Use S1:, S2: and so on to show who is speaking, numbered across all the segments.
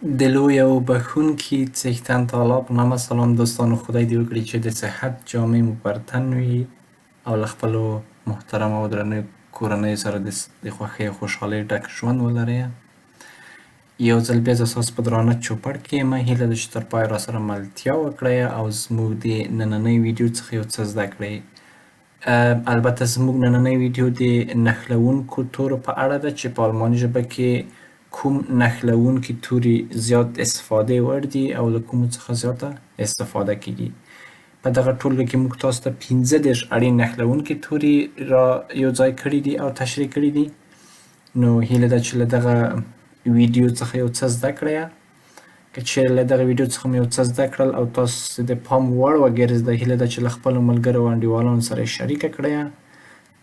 S1: د لوی او بښونکي څښتن تعالی په نامه سلام دوستانو. خدای دې وکړي چې د صحت جامې مو پر تن وي او له خپلو محترمو او درنو کورنیو سره د خوښۍ او خوشحالۍ ډک ژوند ولرئ. یو ځل بیا زه ستاسو په درانه چوپړ کې یم. هیله ده چې تر پایه راسره ملتیا وکړئ او زموږ د نننۍ ویډیو څخه یو څه زده کړئ. البته زموږ نننۍ ویډیو د نښلوونکو تورو په اړه ده چې په الماني ژبه کې کوم نښلوونکي توري زیات استفادې وړ دي او له کومو څخه زیاته استفاده کیږي. په دغه ټولګه کې موږ تاسو ته 15 اړین نښلوونکي توري را یو ځای کړي دي او تشریح کړي دي. نو هیله ده چې له دغه ویډیو څخه یو څه زده کړئ. که چیرې له دغه ویډیو څخه مو یو څه زده کړل او تاسو د پام وړ وګرځېده، هیله ده چې له خپلو ملګرو او انډیوالانو سره یې شریکه کړئ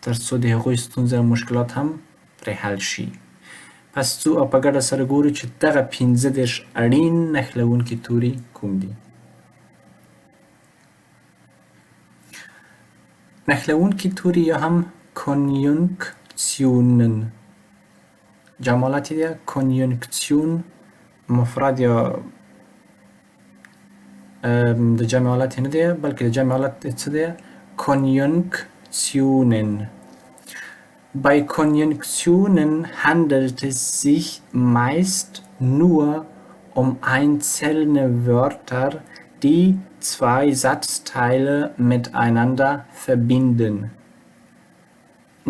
S1: تر څو د هغوی ستونزې او مشکلات هم پرې حل شي. پس ځو او په ګډه سره ګورو چې دغه 15 اړین نښلوونکي توري کوم دي. نښلوونکي توري یا هم کنیونکسیونن. جمع حالت یې ده کنیونکسیون، مفرد یا د جمع حالت نه دی بلکې د جمع حالت څه دی؟ Konjunktionen. Bei Konjunktionen handelt es sich meist nur um einzelne Wörter, die zwei Satzteile miteinander verbinden.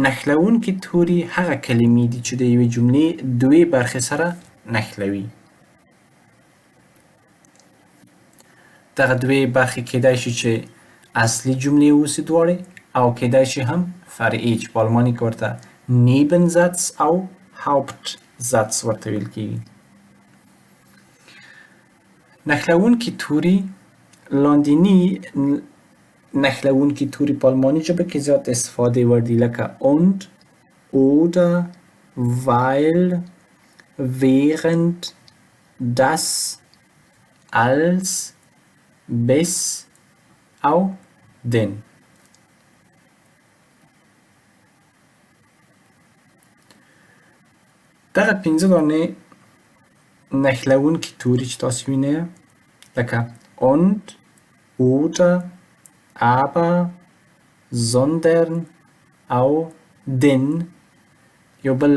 S1: نښلوونکي توري هغه کلمې دي چې د یوې جملې دوې برخې سره نښلوي. دغه دوې برخې کیدای شي چې اصلي جملې واوسي دواړې او کیدای شي هم فرعي چې په الماني کې ورته Nebensatz او Hauptsatz ورته ویل کیږي. نښلوونکي توري لاندیني نښلوونکي توري په الماني ژبه کې زیات استفادې وړ دي لکه und, oder, weil, während, das, als, bis او denn. دغه 15 دانې نښلوونکي توري چې تاسو وینئ لکه und, oder, aber, sondern او denn. یو بل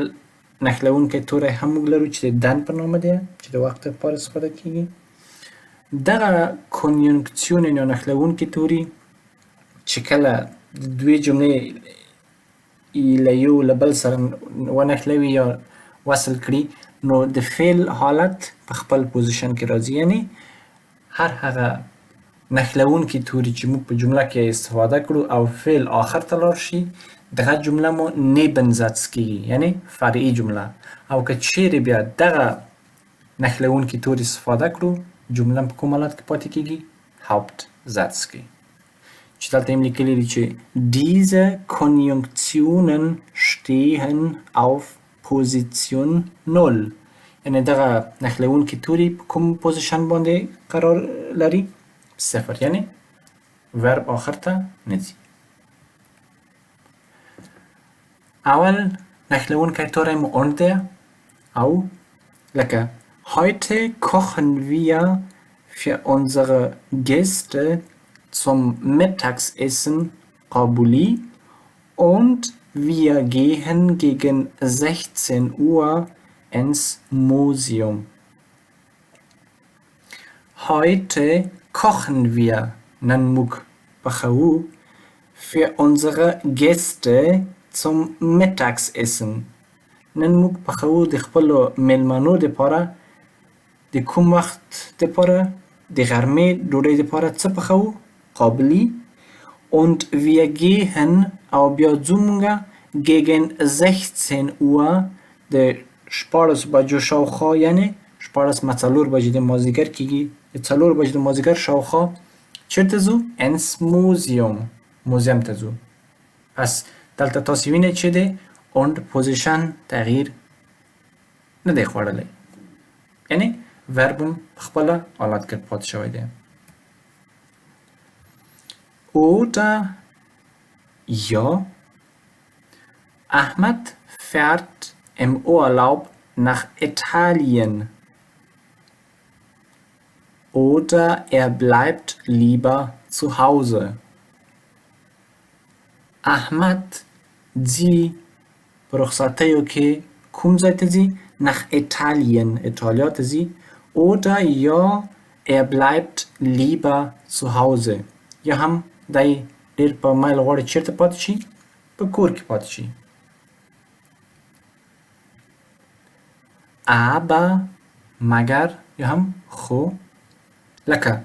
S1: نښلوونکی توری هم موږ لرو چې د دن په نامه دی چې د وخت لپاره استفاده کیږي. دغه کنیونکسیونن یا نښلوونکي توري چې کله دوې جملې له یو له بل سره ونښلوي یا وصل کړي نو د فعل حالت په خپل پوزیشن کې راځي. یعنی هر هغه نښلوونکي توري چې موږ په جمله کې استفاده کړو او فعل آخر ته لاړ شي دغه جمله مو Nebensatz کیږي، یعنی فرعي جمله. او که چیرې بیا دغه نښلوونکي توري استفاده کړو جمله په کوم حالت کې پاتې کیږي؟ Hauptsatz کې. چې دلته یې لیکلي دي چې diese Konjunktionen stehen auf Position 0. یعنی دغه نښلوونکي توري په کوم پوزیشن باندې قرار لري؟ 0. یعنی ورب آخر ته نه ځي. اول نښلوونکی توری مو und دی او لکه heute kochen wir für unsere Gäste zum Mittagessen Qabuli und wir gehen gegen 16 Uhr ins Museum. Heute kochen wir نن موږ پخوو für unsere Gäste zum Mittagessen. نن موږ پخوو د خپلو میلمنو دپاره د کوم وخت دپاره؟ د غرمې ډوډۍ دپاره څه پخوو؟ قابلی. und wir gehen او بیا ځو موږ gegen 16 Uhr د 14 بجو شاوخوا، یعنی 14:04 بجې د مازدیګر کیږي، د 4 بجې د مازدیګر شاوخوا چیرته ځو؟ ins Museum. موزیم ته ځو. پس دلته تاسو وینئ چې د und پوزیشن تغییر نه دی خوړلی، یعنی ورب هم په خپله حالت کې پاتې شوی دی. oder ja, Ahmed fährt im Urlaub nach Italien. oder er bleibt lieber zu Hause. احمد ځي په رخصتیو کې کوم ځای ته ځي؟ nach Italien ایتالیا ته ځي. oder ja er bleibt lieber zu Hause. یا هم دی ډېر په میل غواړي چیرته پاتې شي؟ په کور کې پاتې شي. aber مگر یا هم خو لکه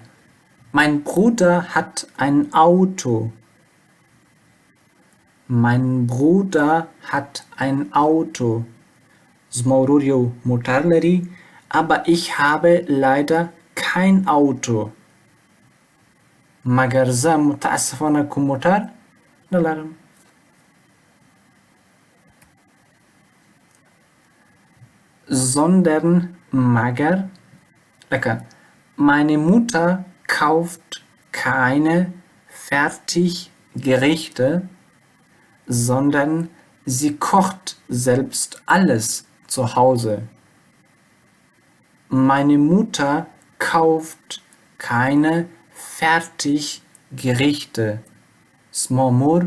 S1: mein Bruder hat ein Auto. Mein Bruder hat ein Auto. زما ورور یو موټر لري aber ich habe leider kein Auto. مگر زه متاسفانه کوم موټر نه لرم. sondern مگر لکه meine Mutter kauft keine Fertiggerichte, sondern sie kocht selbst alles zu Hause. Meine Mutter kauft keine Fertiggerichte. زما مور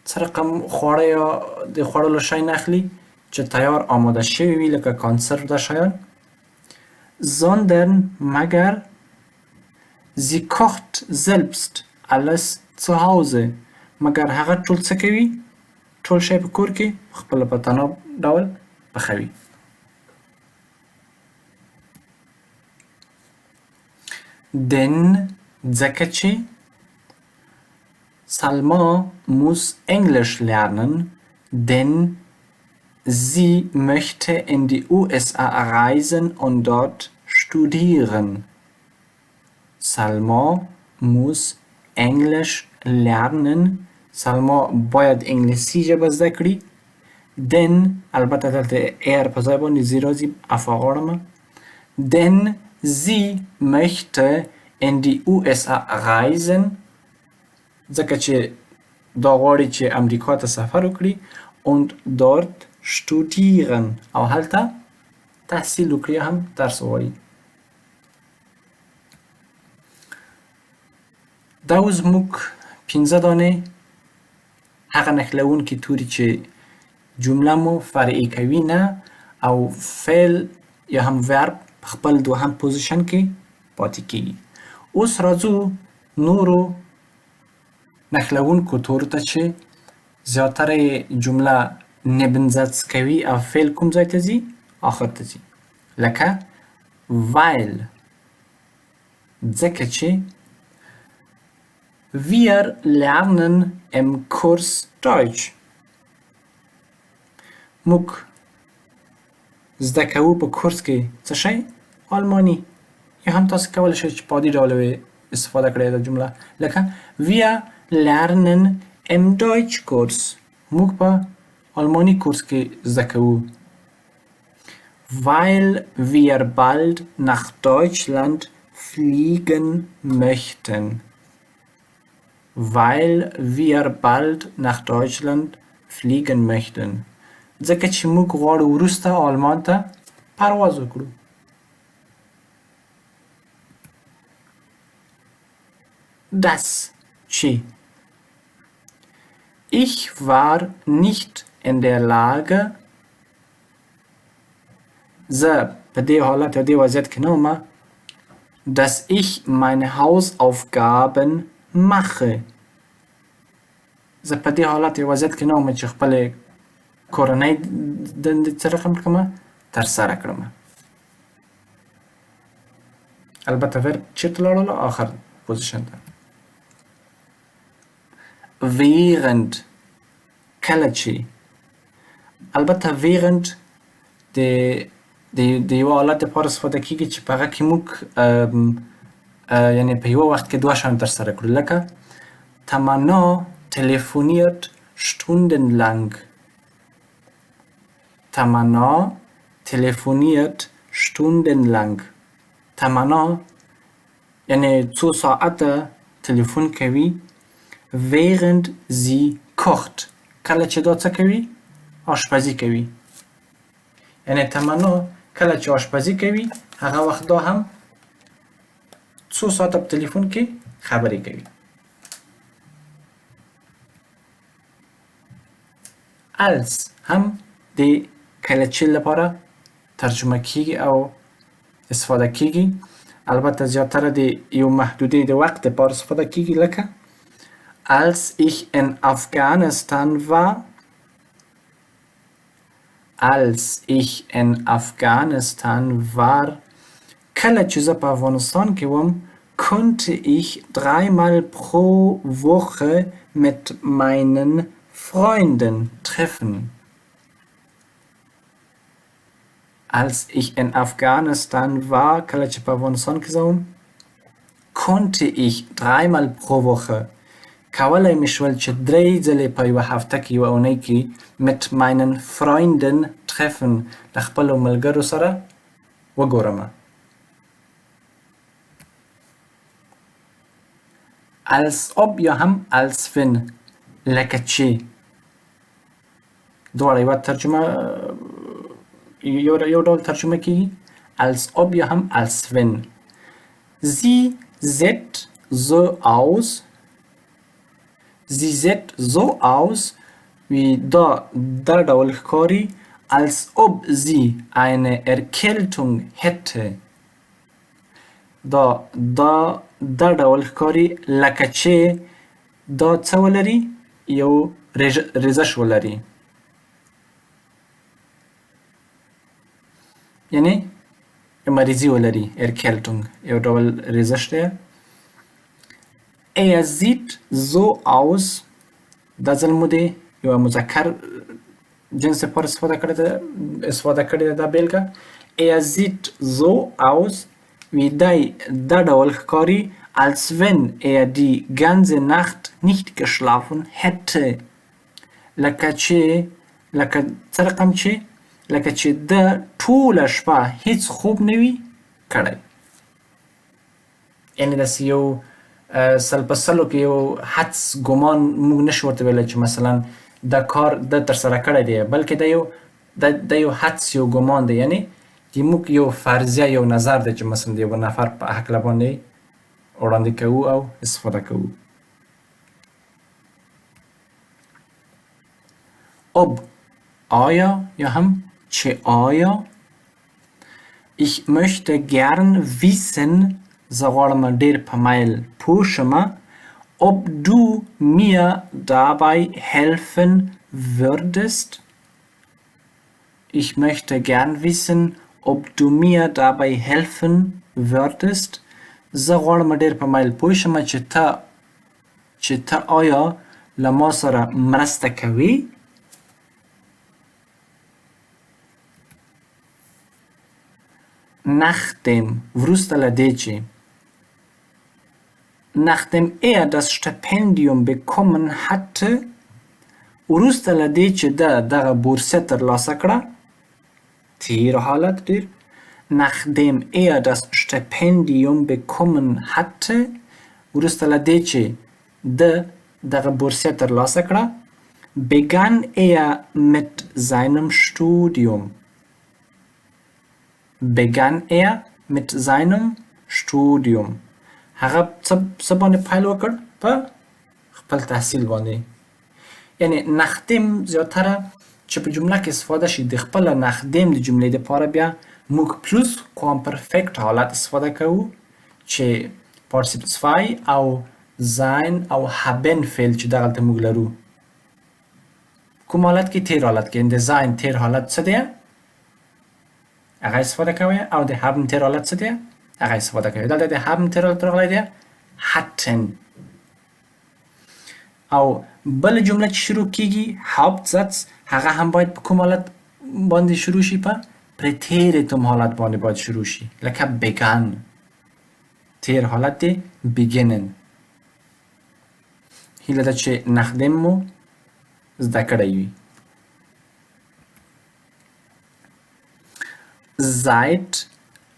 S1: څه رقم خواړه یا د خوړلو شی نه اخلي چې تیار آماده شوي وي لکه کانسرو دا شیان. sondern مگر sie kocht selbst alles zu Hause. مگر هغه ټول څه کوي؟ ټول شی په کور کې خپله په تناب ډول پخوي. denn ځکه چې Salma muss Englisch lernen, denn sie möchte in die USA reisen und dort studieren. Salma muss Englisch lernen. Salma باید انگلیسی ژبه زده کړي. denn البته دلته ایر په ځای باندې زی راځي عفا غواړم. denn sie möchte in die USA reisen. ځکه چې دا غواړي چې امریکا ته سفر وکړي und dort studieren او هلته تحصیل وکړي هم درس ووایي. دا اوس موږ 15 دانې هغه نښلوونکي توري چې جمله مو فرعي کوي نه او فعل یا هم ورب په خپل دوهم پوزیشن کې پاتې کیږي. اوس راځو نورو نښلوونکو تورو ته چې زیاتره یې جمله نبنزدز کوي او فعل کوم ځای ته ځي؟ آخر ته ځي. لکه weil ځکه چې wir lernen im Kurs Deutsch. موږ زده کوو په کورس کې څه شی؟ آلماني. یا هم تاسو کولی شئ چې په عادي ډول استفاده کړئ د جمله لکه wir lernen im Deutschkurs. موږ په آلماني کورس کې زده کوو. weil wir bald nach Deutschland fliegen möchten. weil wir bald nach Deutschland fliegen möchten. ځکه چې موږ غواړو وروسته آلمان ته پرواز وکړو. das چې ich war nicht in der Lage زه په دې حالت او دې وضعیت کې نه وم dass ich meine Hausaufgaben mache. زه په دې حالت او وضعیت کې نه وم چې خپلې کورنۍ دندې څه رقم کړم ترسره کړم. البته ورب چیرته لاړلو؟ آخر پوزیشن ته. während کله چې البته während د یو حالت دپاره استفاده کېږي چې په هغه کې موږ یعنې په یوه وخت کې دوه شیان ترسره کړو لکه Tamana telefoniert stundenlang. Tamana telefoniert stundenlang. Tamana یعنې څو ساعته تلیفون کوي während sie kocht. کله چې دا څه کوي؟ آشپزي کوي. یعنې تمنا کله چې آشپزي کوي هغه وخت دا هم څو ساعته په تلیفون کې خبرې کوي. als هم د کله چې لپاره ترجمه کیږي او استفاده کیږي. البته زیاتره د یو محدودې د وخت لپاره استفاده کیږي، لکه als ich in Afghanistan war. als ich in Afghanistan war. کله چې زه په افغانستان کې وم konnte ich 3-mal pro Woche mit meinen Freunden treffen. als ich in Afghanistan war, کله چې په افغانستان کې زه وم konnte ich 3-mal pro Woche کولای مې شول چې 3 ځلې په یوه هفته کې یوه اونۍ کې mit meinen Freunden treffen د خپلو ملګرو سره وګورم. als ob یا هم als wenn لکه چې دواړه یوه ترجمه یو ډول ترجمه کیږي. als ob یا هم als wenn. sie sieht so aus. sie sieht so aus wie der ډول ښکاري als ob sie eine Erkältung hätte. دا ډول ښکاري لکه چې دا څه ولري، یو ریزش ولري، یعنی مریضي ولري. Erkältung یو ډول ریزش دی. er sieht so aus. دا ځل مو د یو مذکر جنس لپاره استفاده کړې ده دا بیلګه. er sieht so aus wie دا ډول ښکاري als wenn er die ganze Nacht nicht geschlafen hätte. لکه څه رقم چې لکه چې د ټوله شپه هیڅ خوب نه وي کړی. یعنې داسې یو سل په سلو کې یو حدس ګمان موږ نشو ورته ویلی چې مثلا دا کار د ترسره کړی دی، بلکې دا یو حدس، یو ګمان دی. یعنې د موږ یو فرضیه، یو نظر دی چې مثلا د یو نفر په هکله باندې وړاندې کوو او استفاده کوو. ob آیا یا هم چې آیا. ich möchte gern wissen زه غواړم ډېر په میل پوه شمه ob du mir dabei helfen würdest. ich möchte gern wissen ob du mir dabei helfen würdest. زه غواړم ډېر په میل پوه شمه چې ته آیا له ما سره مرسته کوې. nachdem وروسته له دې چې nachdem er das Stipendium bekommen hatte. وروسته له دې چې دغه بورسیه ترلاسه کړه، تیر حالت ډېر. nachdem er das Stipendium bekommen hatte. وروسته له دې چې دغه بورسیه ترلاسه کړه begann er mit seinem Studium. begann er mit seinem Studium. هغه څه باندې پیل وکړ؟ په خپل تحصیل باندې. یعنی nachdem زیاتره چې په جمله کې استفاده شي د خپله nachdem د جملې دپاره بیا موږ پلوس کوام پرفکت حالت استفاده کوو چې participle 2 او sein او haben فعل چې دغلته موږ لرو. کوم حالت کې؟ تیر حالت کې. د sein تیر حالت څه دی؟ هغه استفاده کوي. او د haben تیر حالت څه دی؟ هغه استفاده کوي. دلته د haben تیر حالت راغلی دی hatten. او بل جمله چې شروع کیږي Hauptsatz، هغه هم باید په کوم حالت باندې شروع شي؟ په پریتیریتوم حالت باندې باید شروع شي، لکه began. تیر حالت دی beginnen. هیله ده چې nachdem مو زده کړی وي. seit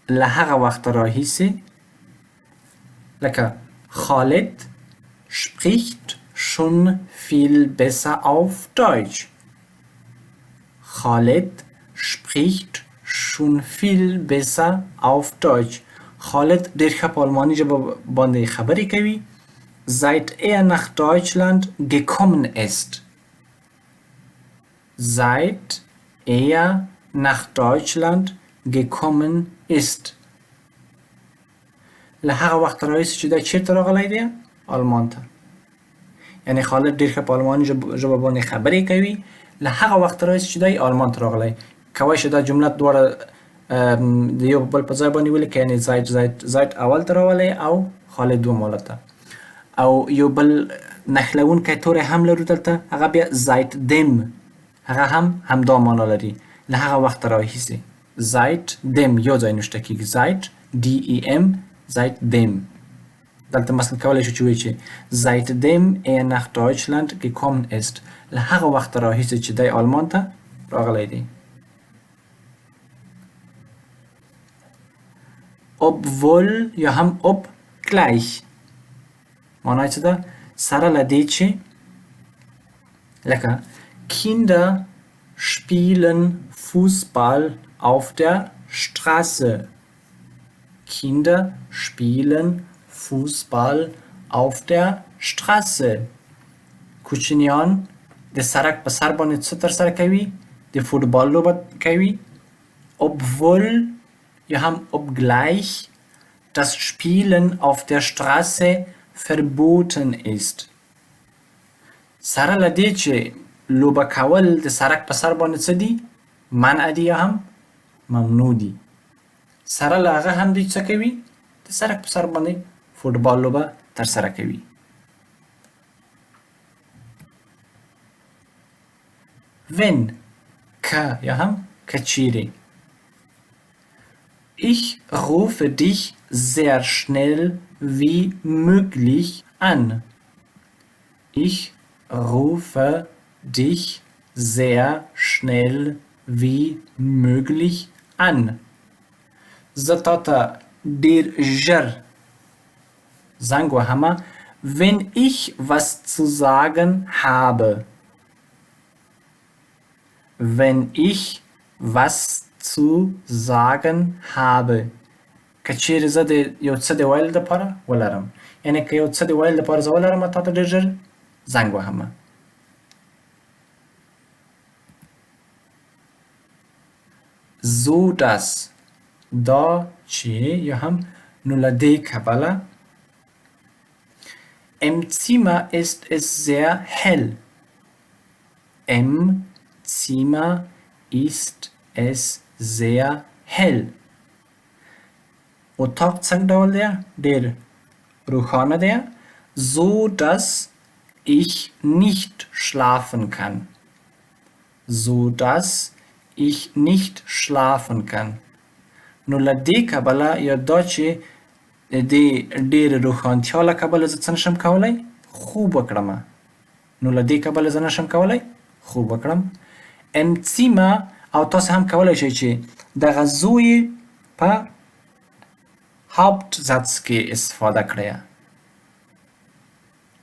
S1: له هغه وخت راهیسې، لکه Khaled spricht schon viel besser auf Deutsch. Khaled spricht schon viel besser auf Deutsch. خالد ډېر ښه په آلماني ژبه باندې خبرې کوي. Seit er nach Deutschland gekommen ist. Seit er nach Deutschland gekommen ist. له هغه وخت راهیسې چې دی چېرته راغلی دی؟ آلمان ته. یعنې خالد ډېر ښه په آلماني ژبه باندې خبرې کوي. له هغه وخت راهیسې چې دی آلمان ته راغلی. کولی شي دا جمله دواړه د یو بل په ځای باندې ولیکئ، یعنې زایت اول ته راولئ او خالد دوم والا ته. او یو بل نښلونکی توری هم لرو دلته، هغه بیا زایت دم، هغه هم همدا معنا لري، له هغه وخته راهیسې. زایت دم یو ځای نوشته کېږي، زایت DEM، زایت دم. دلته مثلا کولی شو چې وایي چې seitdem er nach Deutschland gekommen ist، له هغه وخته راهیسې چې دی آلمان ته راغلی دی. obwohl یا هم obgleich معنی څه ده؟ سره له دې چې لکه Kinder spielen Fußball auf der Straße. Kinder spielen Fußball auf der Straße. کوچنیان د سړک په سر باندې څه ترسره کوي؟ د فوټبال لوبه کوي. obwohl یا هم obgleich das Spielen auf der Straße verboten ist. سره له دې چې لوبه کول د سړک په سر باندې څه دي؟ منع دي یا هم ممنوع دي. سره له هغه هم دوی څه کوي؟ د سړک په سر باندې فوټبال لوبه ترسره کوي. wenn که یا هم کچیرې. Ich rufe dich sehr schnell wie möglich an. Ich rufe dich sehr schnell wie möglich an. زه تا ته ډېر ژر زنګ وهمه wenn ich was zu sagen habe. Wenn ich was zu sagen habe. که چیرې زه د یو څه د ویلو دپاره ولرم، یعنې که یو څه د ویلو دپاره زه ولرم تا ته ډېر ژر زنګ وهمه. so dass دا چې یا هم نو له دې کبله im Zimmer ist es sehr hell. Im Zimmer ist es sehr hell. اتاق څنګه ډول دی؟ ډېر روښانه دی. so dass ich nicht schlafen kann. so dass ich nicht schlafen kann. نو له دې کبله یا دا چې د ډېرې روښانتیا له کبله زه څه نشم کولی؟ خوب وکړم. نو له دې کبله زه نشم کولی خوب وکړم. im Zimmer او تاسو هم کولی شئ چې دغه زو یې په Hauptsatz کې استفاده کړئ.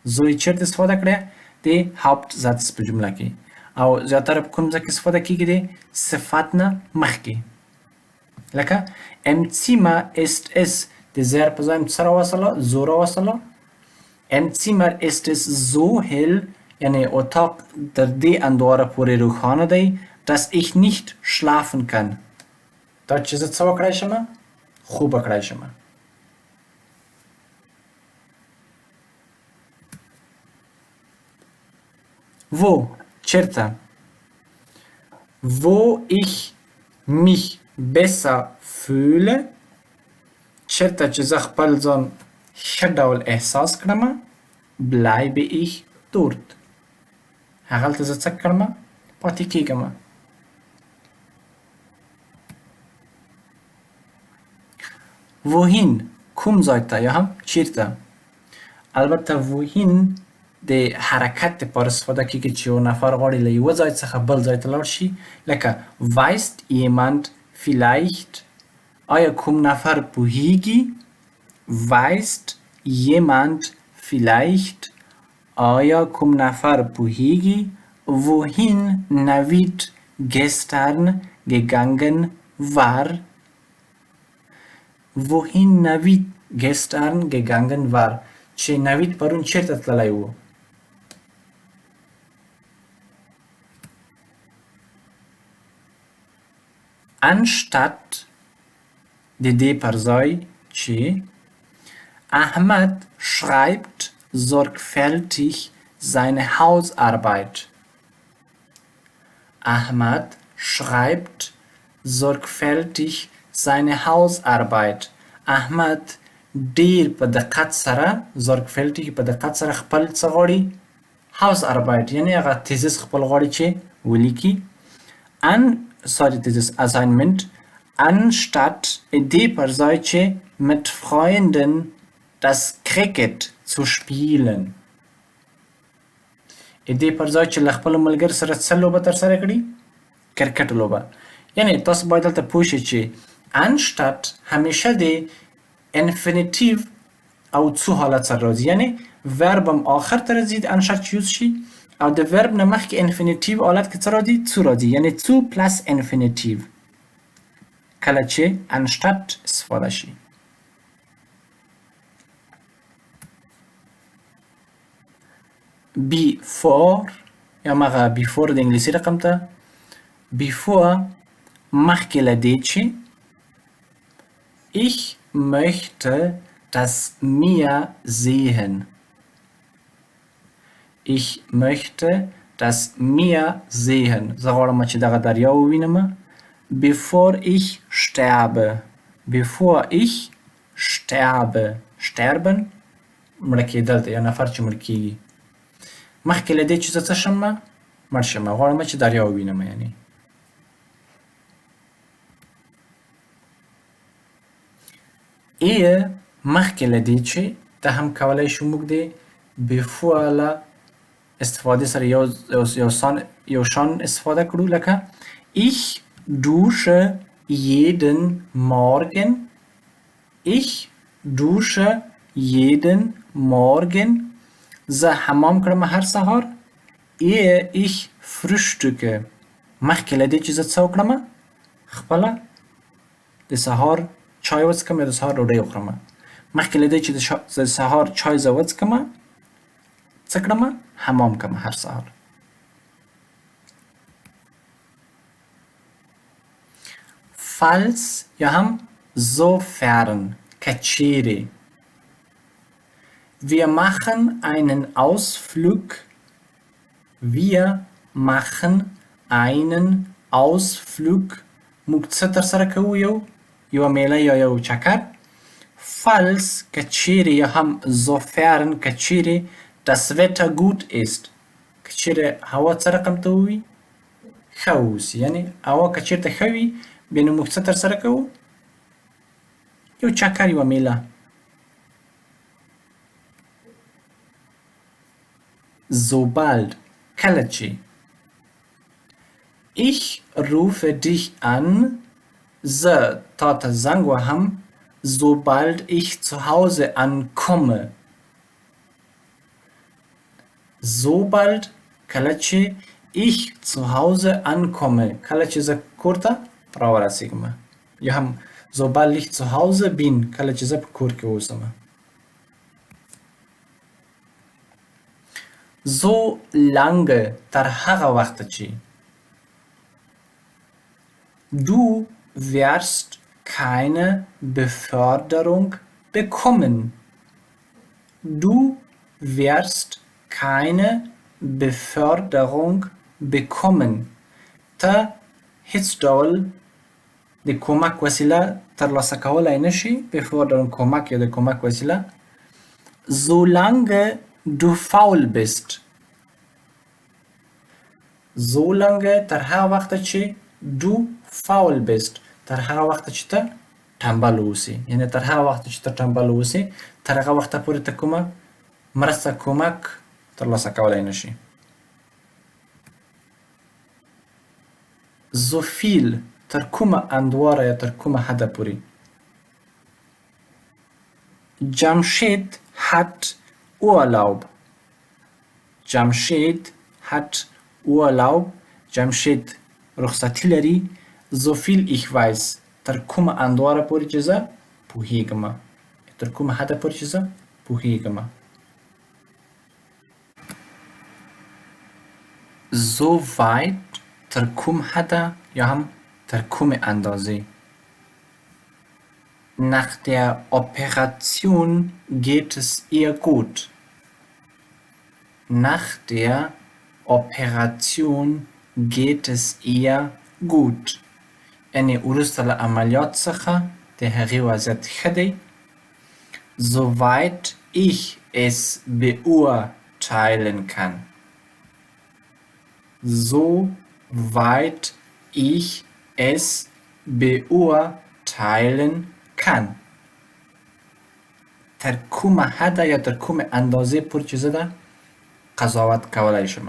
S1: زو یې چېرته استفاده کړئ؟ د Hauptsatz په جمله کې. او زیاتره په کوم ځای کې استفاده کېږي؟ د صفت نه مخکې. لکه im Zimmer ist es، د زیر په ځای څه راوستله؟ زو راوستله. im Zimmer ist es so hell، یعنې اتاق تر دې اندواره پورې روښانه دی dass ich nicht schlafen kann. دا چې زه څه وکړی شمه؟ خوب وکړی شمه. wo چېرته؟ wo ich mich besser fühle، چېرته چې زه خپل ځان ښه ډول احساس کړمه bleibe ich dort، هغلته زه څه کړمه؟ پاتې کېږمه. wohin کوم ځای ته یا هم چېرته؟ البته wohin د حرکت دپاره استفاده کېږي چې یو نفر غواړي له یوه ځای څخه بل ځای ته لاړ شي. لکه weißt jemand vielleicht، آیا کوم نفر پوهیږي؟ weißt jemand vielleicht، آیا کوم نفر پوهیږي؟ wohin Navid gestern gegangen war. wohin Navid gestern gegangen war چې نوید پرون چیرته تللی و anstatt د دې پر ځای چې Ahmad schreibt sorgfältig seine Hausarbeit. Ahmad schreibt sorgfältig seine Hausarbeit. Ahmad ډیر په دقت سره sorgfältig په دقت سره خپل څه غواړي Hausarbeit یعنی هغه تیزس خپل غواړي چې ولیکي dieses Assignment anstatt die per ځای چې mit Freunden das Cricket zu spielen. دې پر ځای چې له خپلو ملګرو سره څه لوبه ترسره کړي کرکټ لوبه یعنی تاسو باید دلته پوه شئ چې anstatt همیشه د infinitive او zu حالت سره راځي یعنی verb هم آخر ته راځي anstatt چې یوز شي او د verb نه مخکې infinitive حالت کې څه راځي zu راځي یعنی zu plus infinitive کله چې anstatt استفاده شي before یا مغه before د انګلیسي رقم ته before مخکې له دې چې ich möchte das Meer sehen. Ich möchte das Meer sehen. زه غواړم چې دغه دریا ووینم before ich sterbe. Before ich sterbe. Sterben مړه کېدل ته یو نفر چې مړ کېږي مخکې له دې چې زه څه شم مړ شم غواړم چې دریا ووینم یعنی ehe مخکې له دې چې ته هم کولی شو موږ د before له استفادې سره یو شان استفاده کړو لکه ich dusche jeden Morgen ich dusche jeden Morgen زه حمام کړم هر سهار ehe ich frühstücke مخکې له دې چې زه څه وکړم خپله د سهار چای وڅښم یا د سهار ډوډۍ وخورم مخکې له دې چې د سهار چای زه وڅښم څه کړم حمام کړم هر سهار falls یا هم sofern کچیرې wir machen einen Ausflug wir machen einen Ausflug موږ څه ترسره کوو یوه میله یا یو چکر falls کچیرې یا هم sofern کچیرې das Wetter gut ist کچیرې هوا څه رقم ته ووي ښه واوسي یعنی هوا که چیرته ښه وي بیا نو موږ څه ترسره کوو یو چکر یوه میله sobald کله چې ich rufe dich an زه تا ته زنګ وهم sobald ich zu Hause ankomme sobald کله چې ich zu Hause ankomme کله چې زه کور ته راورسېږم یا هم sobald ich zu Hause bin کله چې زه په کور کې اوسم so lange تر هغه وخته چې du wirst keine Beförderung bekommen. Du wirst keine Beförderung bekommen. ته هیڅ ډول د کومک وسیله ترلاسه کولی نشي Beförderung کومک یا د کومک وسیله solange du faul bist. Solange تر هغه وخته چې du faul bist تر هغه وخته چې ته ټنبل اوسې یعنی تر هغه وخته چې ته ټنبل اوسې تر هغه وخته پورې ته کومه مرسته کومک ترلاسه کولی نشي so viel تر کومه اندواره یا تر کومه حده پورې Jamshid hat Urlaub Jamshid hat Urlaub Jamshid رخصتی لري so viel ich weiß تر کومه اندواره پورې چې زه پوهیږم تر کومه حده پورې چې زه پوهیږم so weit تر کوم حده یا هم تر کومه اندازه Nach der Operation geht es ihr gut. Nach der Operation geht es ihr gut. یعنی وروسته له عملیات څخه د هغې وضعیت ښه دی. Soweit ich es beurteilen kann. Soweit ich es beurteilen kann. تر کومه حده یا تر کومه اندازې پورې چې زه ده قضاوت کولی شم.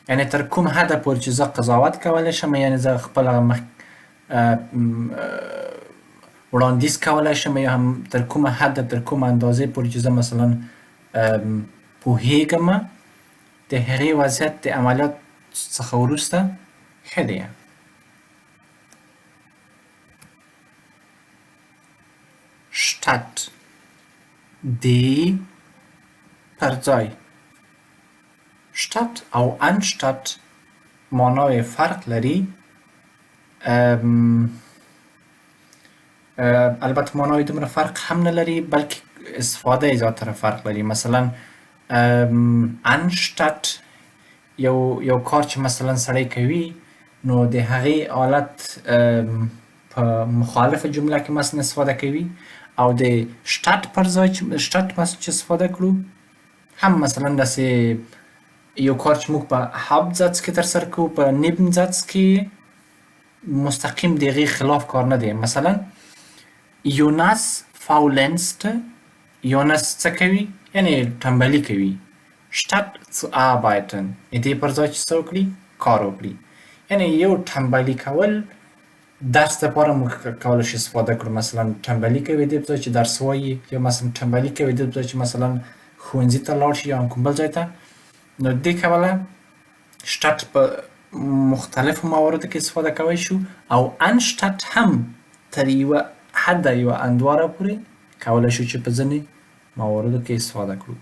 S1: یعنی تر کوم حده پورې چې زه قضاوت کولی شم یعنی زه خپل وړاندیز کولی شم یا هم تر کومه حده تر کومه اندازې پورې چې زه مثلا پوهیږم د هغې وضعیت د عملیات څخه وروسته ښه دی. Statt die پر ځای statt او anstatt معنای فرق لري. البته معنای دومره فرق هم نه لري بلکې استفاده یې زیاتره فرق لري. مثلا anstatt یو کار چې مثلا سړی کوي نو د هغې حالت په مخالفه جمله کې مثلا استفاده کوي او د statt پر ځای چې statt چې استفاده کړو هم مثلا داسې یو کار چې موږ په Hauptsatz کې ترسره کوو په Nebensatz کې مستقیم د هغې خلاف کار نه دی. مثلا Jonas faulenzte Jonas څه کوي یعنی تنبلي کوي. statt zu arbeiten د دې پر ځای چې څه وکړي کار وکړي. یعنی یو تنبلي کول درس لپاره موږ کولی شو استفاده کړو. مثلا تنبلي کوي د دې پر ځای چې درس وایي یا مثلا تنبلي کوي د دې پر ځای چې مثلا ښوونځي ته لاړ شي یا هم کوم بل ځای ته. نو دې کوله statt په مختلفو مواردو کې استفاده کولی شو او anstatt هم تر یوه حده یوه اندواره پورې کولی شو چې په ځینې مواردو کې استفاده کړو.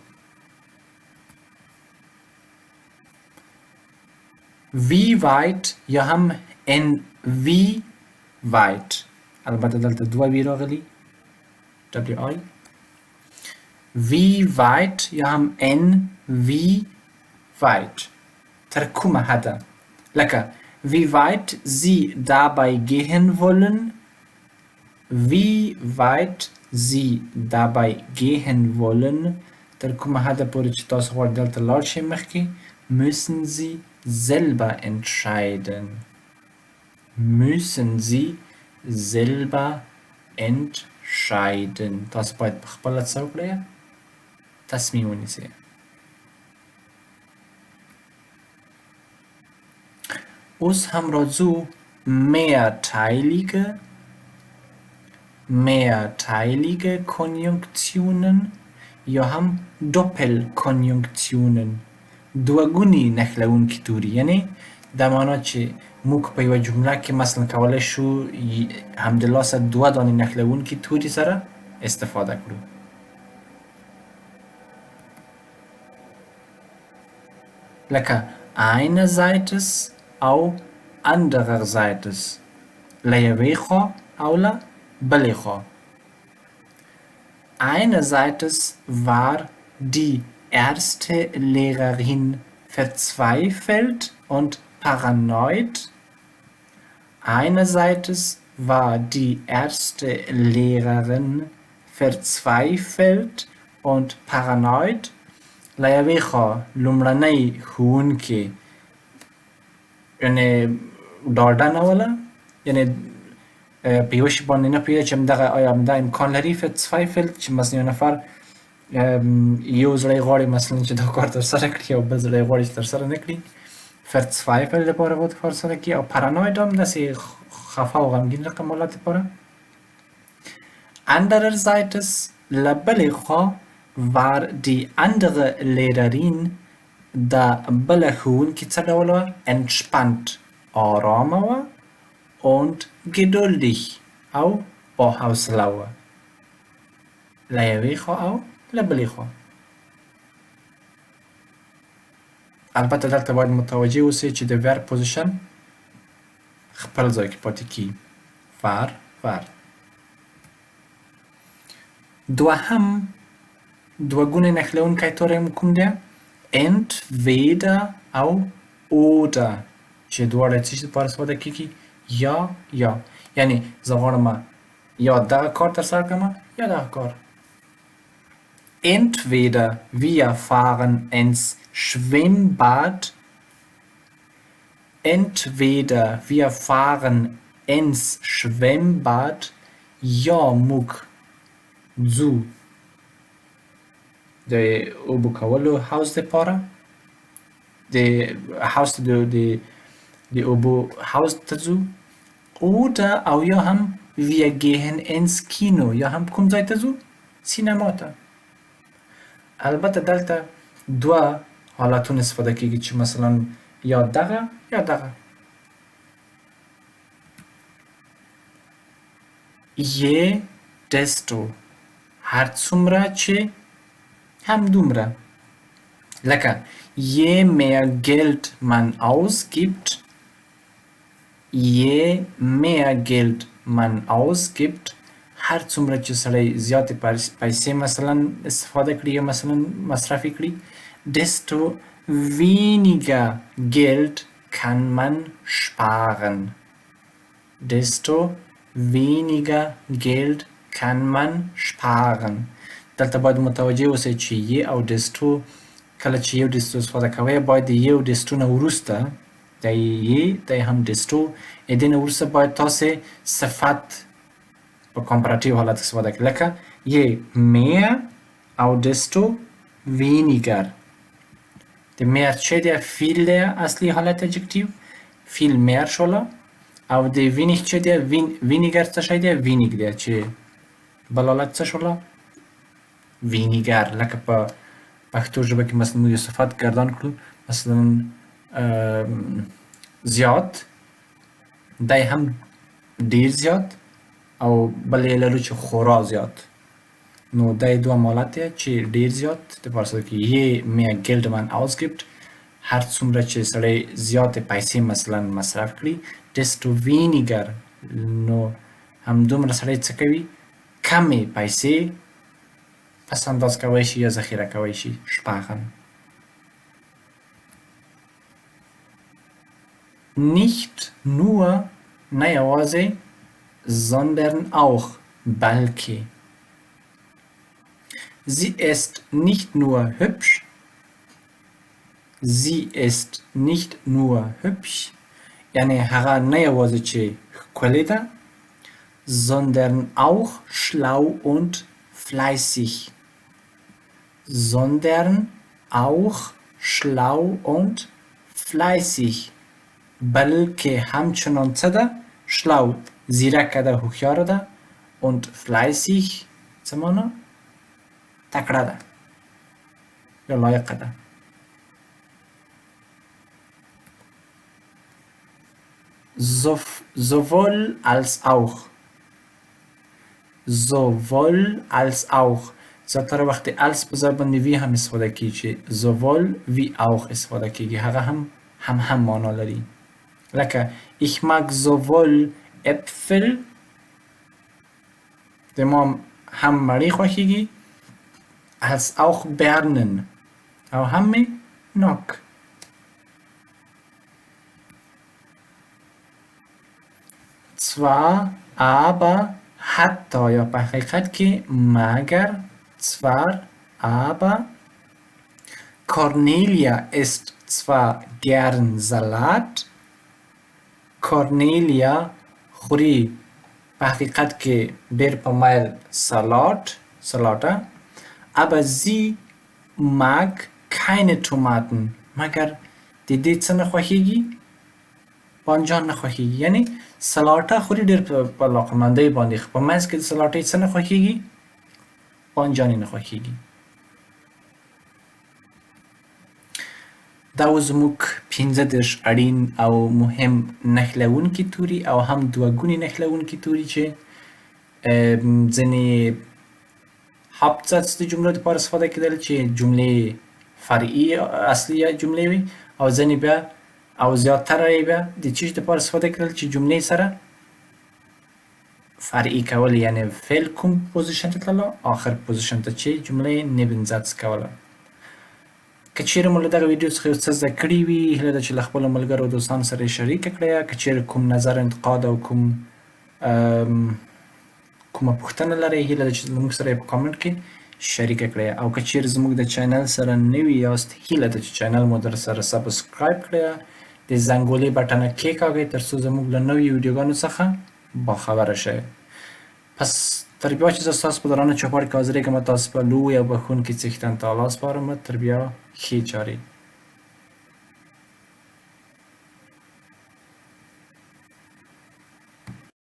S1: Wie weit یا هم wie weit البته دلته دوه وی راغلي WI. Wie weit یا هم wie weit تر کومه حده لکه wie weit Sie dabei gehen wollen. Wie weit Sie dabei gehen wollen تر کومه حده پورې چې تاسو غواړئ دلته لاړ شئ مخکې müssen Sie selber entscheiden. Müssen Sie selber entscheiden. تاسو باید په خپله څه وکړئ تصمیم ونیسئ. اوس هم راځو mehrteilige Konjunktionen یا هم Doppelkonjunktionen دوهګوني نښلوونکي توري. یعنی دا معنا چې موږ په یوه جمله کې مثلا کولی شو همدلاسه دوه دانې نښلوونکي توري سره استفاده کړو. لکه einerseits او andererseits له یوې خوا او له بلې خوا. Einerseits war die erste Lehrerin verzweifelt und paranoid. Einerseits war die erste Lehrerin verzweifelt und paranoid. له یوې خوا لومړنۍ ښوونکې یعنې ډاډه نه وله یعنې په یوه شي باندې نه پوهېده چې همدغه آیا همدا امکان لري verzweifelt چې مثلا یو نفر یو زړی غواړي مثلا چې دا کار ترسره کړي او بل زړی غواړي چې ترسره نه کړي. verzweifelt لپاره باید کار سره کړي او paranoid هم داسې خفه او غمګین رقم حالت لپاره. andererseits له بلې خوا war die andere Lehrerin دا بله ښوونکې څه ډول وه entspannt آرامه وه und geduldig او با حوصله وه له یوې خوا او له بلې خوا. البته دلته باید متوجه اوسئ چې د verb position خپل ځای کې پاتې کیږي. ور. دوهم دوهګونی نښلونکی توری کوم دی؟ entweder او oder چې دواړه څه شي لپاره استفاده کیږي؟ یا یعنی زه غواړم یا دغه کار ترسره کړم یا دغه کار. Entweder wir fahren ins Schwimmbad. Entweder wir fahren ins Schwimmbad یا موږ ځو د اوبو کولو حوض دپاره د اوبو حوض ته ځو. oder او یا هم wir gehen ins Kino یا هم کوم ځای ته ځو؟ سینما ته. البته دلته دوه حالتونه استفاده کیږي چې مثلا یا دغه یا دغه. je desto هر څومره چې هم دومره. لکه je mehr Geld man ausgibt هر څومره چې سړی زیاتې پیسې مثلا استفاده کړي یا مثلا مصرف کړي desto weniger Geld kann man sparen. دلته باید متوجه اوسئ چې یه او desto کله چې یو desto استفاده کوئ باید د یو desto نه وروسته د یه د هم desto د نه وروسته باید تاسې صفت په کمپراتیو حالت استفاده کړئ. لکه je mehr او desto weniger. د mehr چې دی فیل دی اصلي حالت adjective فیل mehr شوله او د wenig چې دی weniger څه شی دی wenig دی چې بل حالت څه شوله weniger. لکه په پښتو ژبه کې مثلا موږ یو صفت ګردان کړو مثلا زیات دی هم ډیر زیات او بل یې لرو چې خورا زیات. نو دا دوه حالت دی چې ډیر زیات د پارسل کې je mehr Geld man ausgibt هر څومره چې سړی زیاتې پیسې مثلا مصرف کړي desto weniger نو همدومره سړی څه کوي کمې پیسې پس انداز کوی شي یا ذخیره کوی شي sparen. Nicht nur نه یوازې sondern auch بلکې. Sie ist nicht nur hübsch یعنی هغه نه یوازې چې ښکلې ده sondern auch schlau und fleißig. بلکې همچنان څه ده؟ schlau زیرکه ده هوښیاره ده und fleißig څه مانا؟ تکړه ده یا لایقه ده. sowohl als auch زیاتره وخت als په ځای باندې وی هم استفاده کیږي sowohl wie auch استفاده کیږي هغه هم معنا لري. لکه ich mag sowohl Äpfel د ما هم مڼې خوښیږي als auch Birnen او هم می نوک. zwar aber حتی یا په حقیقت کې مگر zwar aber Cornelia isst zwar gern Salat Cornelia خوري په حقیقت کې ډېر په مایل سلاته aber sie mag keine Tomaten مگر د دې څه نه خوښیږي بانجان نه خوښیږي. یعنی سلاته خوري ډېر په علاقمندۍ باندې په منځ کې د سلاټې څه نه خوښیږي بانجان نه خوښیږي. دا زموږ 15 اړین او مهم نښلونکي توري او هم دوه ګوني نښلونکي توري چې ځینې Hauptsatz د جملو دپاره استفاده کېدل چې جملې فرعي اصلي جملې وي او ځینې بیا او زیاتره یې بیا د چی دپاره استفاده کېدل چې جملې سره فرعي کول یعنی فعل کوم پوزیشن ته تللو آخر پوزیشن ته چې جمله Nebensatz کوله. که چیرې مو له دغه ویډیو څخه یو څه زده کړي وي هیله ده چې له خپلو ملګرو او دوستانو سره یې شریکه کړئ. که چیرې کوم نظر انتقاد او کومه پوښتنه لرئ هیله ده چې زموږ سره یې په کامنټ کې شریکه کړئ او که چیرې زموږ د چینل سره نوي یاست هیله ده چې چینل مو در سره سبسکرایب کړئ د زنګولې بټنه کېکاږئ تر څو زموږ له نویو ویډیوګانو څخه باخبره شئ. پس تر بیا چې زه ستاسو په درانه چوپړ کې حاضرېږم تاسو په لوی او بښونکي څښتن تعالی سپارم. تر بیا ښې چارې.